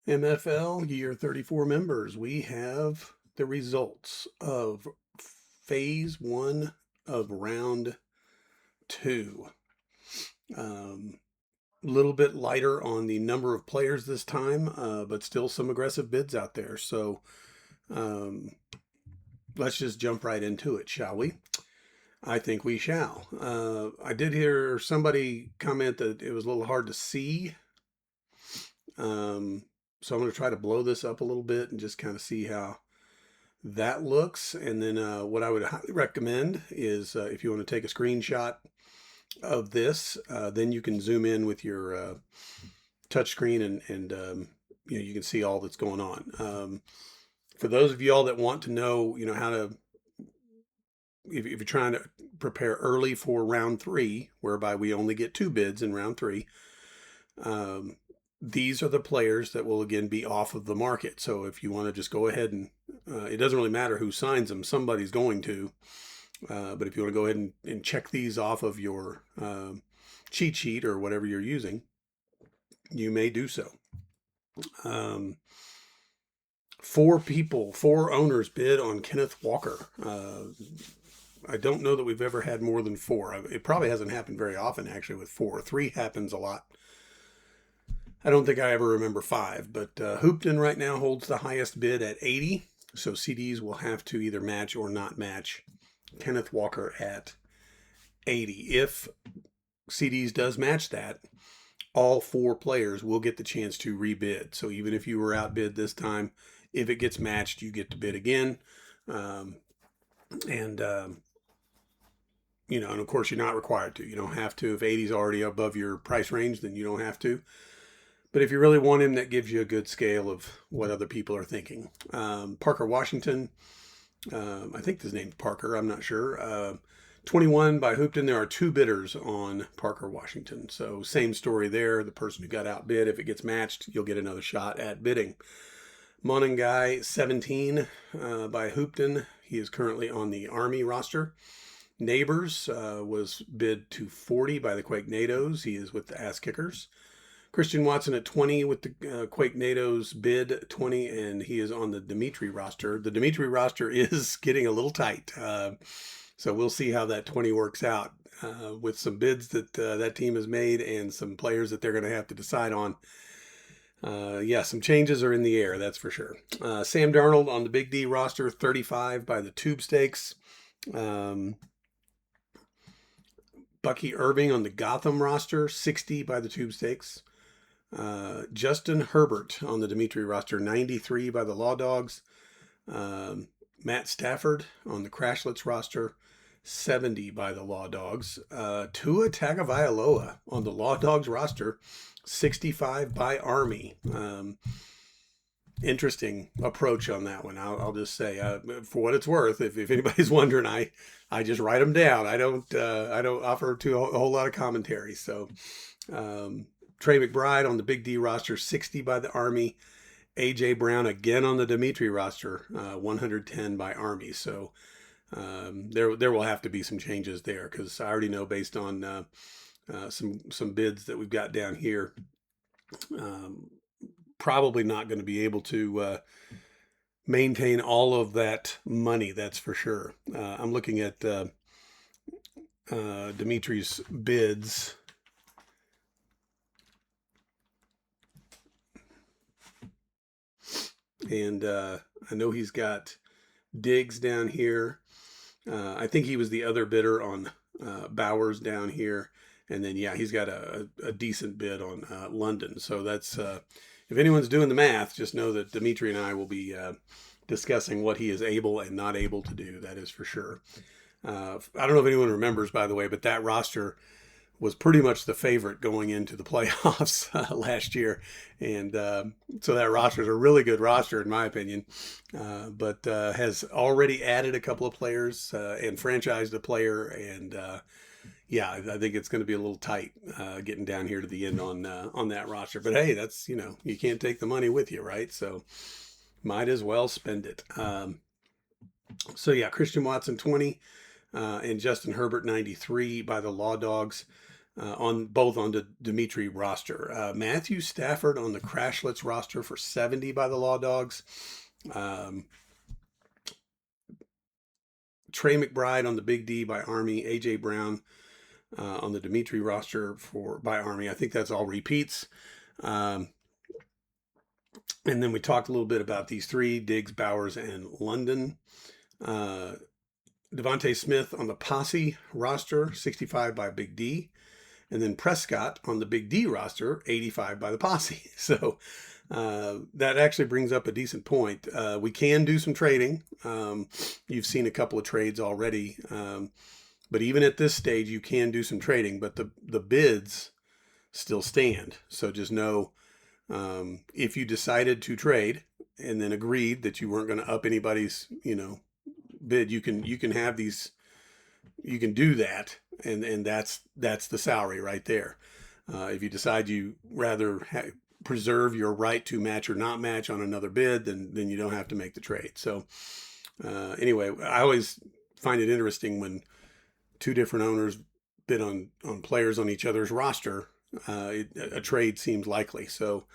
MFL Year 34 members, we have the results of phase one of round two. A little bit lighter on the number of players this time, but still some aggressive bids out there. So um, let's just jump right into it, shall we? I think we shall. I did hear somebody comment that it was a little hard to see. So I'm going to try to blow this up a little bit and just kind of see how that looks. And then what I would highly recommend is if you want to take a screenshot of this, then you can zoom in with your touch screen and you can see all that's going on. For those of y'all that want to know, how to, if you're trying to prepare early for round three, whereby we only get two bids in round three, um, these are the players that will again be off of the market. So if you want to just go ahead and it doesn't really matter who signs them, somebody's going to. But if you want to go ahead and check these off of your cheat sheet or whatever you're using, you may do so. Um, four owners bid on Kenneth Walker. I don't know that we've ever had more than four. It probably hasn't happened very often, actually, with four. Three happens a lot. I don't think I ever remember five, but Hoopton right now holds the highest bid at 80. So CDs will have to either match or not match Kenneth Walker at 80. If CDs does match that, all four players will get the chance to rebid. So even if you were outbid this time, if it gets matched, you get to bid again. And of course, you're not required to. You don't have to. If 80 is already above your price range, then you don't have to. But if you really want him, that gives you a good scale of what other people are thinking. Parker Washington, I think his name's Parker, I'm not sure. 21 by Hoopton. There are two bidders on Parker Washington. So same story there. The person who got outbid, if it gets matched, you'll get another shot at bidding. Monangai 17 by Hoopton. He is currently on the Army roster. Neighbors was bid to 40 by the Quake NATOs. He is with the Ass Kickers. Christian Watson at 20 with the Quake NATO's bid 20, and he is on the Dimitri roster. The Dimitri roster is getting a little tight, so we'll see how that 20 works out with some bids that that team has made and some players that they're going to have to decide on. Some changes are in the air, that's for sure. Sam Darnold on the Big D roster, 35 by the Tube Stakes. Bucky Irving on the Gotham roster, 60 by the Tube Stakes. Justin Herbert on the Dimitri roster, 93 by the Law Dogs. Matt Stafford on the Crashlets roster, 70 by the Law Dogs. Tua Tagovailoa on the Law Dogs roster, 65 by Army. Interesting approach on that one. I'll just say, for what it's worth, if anybody's wondering, I just write them down. I don't offer a whole lot of commentary. So Trey McBride on the Big D roster, 60 by the Army. AJ Brown again on the Dimitri roster, 110 by Army. So there will have to be some changes there because I already know based on some bids that we've got down here. Probably not going to be able to maintain all of that money, that's for sure. I'm looking at Dimitri's bids. And I know he's got Diggs down here. I think he was the other bidder on Bowers down here. And then, he's got a decent bid on London. So that's, if anyone's doing the math, just know that Dimitri and I will be discussing what he is able and not able to do. That is for sure. I don't know if anyone remembers, by the way, but that roster was pretty much the favorite going into the playoffs last year. And so that roster is a really good roster, in my opinion, but has already added a couple of players and franchised a player. And I think it's going to be a little tight getting down here to the end on that roster. But hey, that's, you can't take the money with you, right? So might as well spend it. Christian Watson 20 and Justin Herbert 93 by the Law Dogs. on both on the Dimitri roster. Matthew Stafford on the Crashlets roster for 70 by the Law Dogs. Trey McBride on the Big D by Army. AJ Brown on the Dimitri roster by Army. I think that's all repeats. And then we talked a little bit about these three: Diggs, Bowers, and London. Devontae Smith on the Posse roster, 65 by Big D. And then Prescott on the Big D roster, 85 by the Posse. So that actually brings up a decent point. We can do some trading. You've seen a couple of trades already. But even at this stage, you can do some trading. But the bids still stand. So just know if you decided to trade and then agreed that you weren't going to up anybody's, bid, you can have these, you can do that, and that's the salary right there. If you decide you rather preserve your right to match or not match on another bid, then you don't have to make the trade. So anyway, I always find it interesting when two different owners bid on players on each other's roster. A trade seems likely. So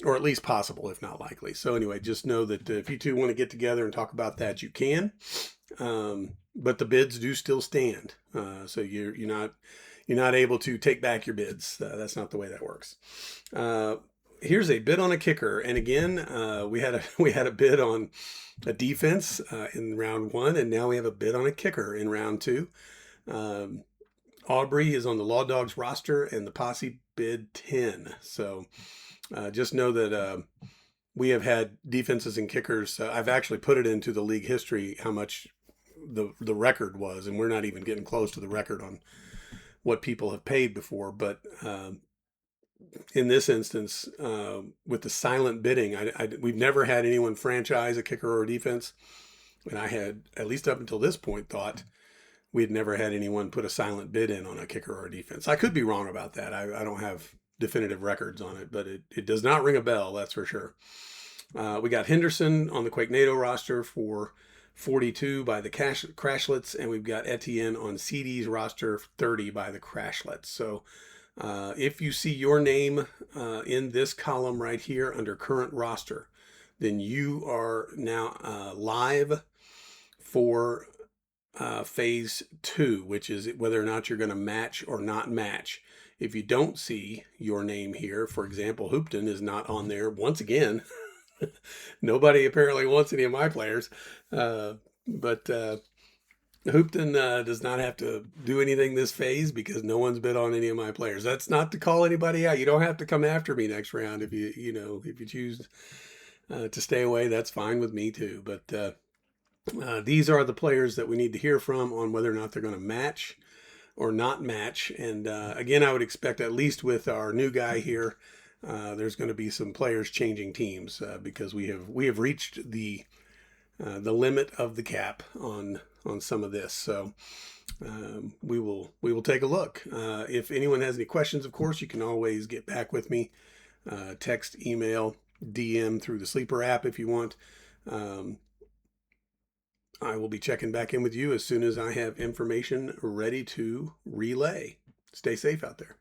or at least possible, if not likely. So anyway, just know that if you two want to get together and talk about that, you can. But the bids do still stand. So you're not able to take back your bids. That's not the way that works. Here's a bid on a kicker, and again, we had a bid on a defense in round 1, and now we have a bid on a kicker in round 2. Aubrey is on the Law Dogs roster, and the Posse bid 10. So just know that we have had defenses and kickers. I've actually put it into the league history how much the record was, and we're not even getting close to the record on what people have paid before. But in this instance, with the silent bidding, we've never had anyone franchise a kicker or a defense. And I had, at least up until this point, thought we had never had anyone put a silent bid in on a kicker or a defense. I could be wrong about that. I don't have definitive records on it, but it does not ring a bell, that's for sure. We got Henderson on the Quakenado roster for 42 by the Crashlets, and we've got Etienne on CD's roster, 30 by the Crashlets. So if you see your name in this column right here under current roster, then you are now live for phase 2, which is whether or not you're going to match or not match. If you don't see your name here, for example, Hoopton is not on there once again. Nobody apparently wants any of my players, but Hoopton does not have to do anything this phase because no one's bid on any of my players. That's not to call anybody out. You don't have to come after me next round if you choose to stay away. That's fine with me too. But these are the players that we need to hear from on whether or not they're going to match or not match. And again, I would expect, at least with our new guy here, there's going to be some players changing teams because we have reached the limit of the cap on some of this. So we will take a look. If anyone has any questions, of course, you can always get back with me. Text, email, DM through the Sleeper app if you want. I will be checking back in with you as soon as I have information ready to relay. Stay safe out there.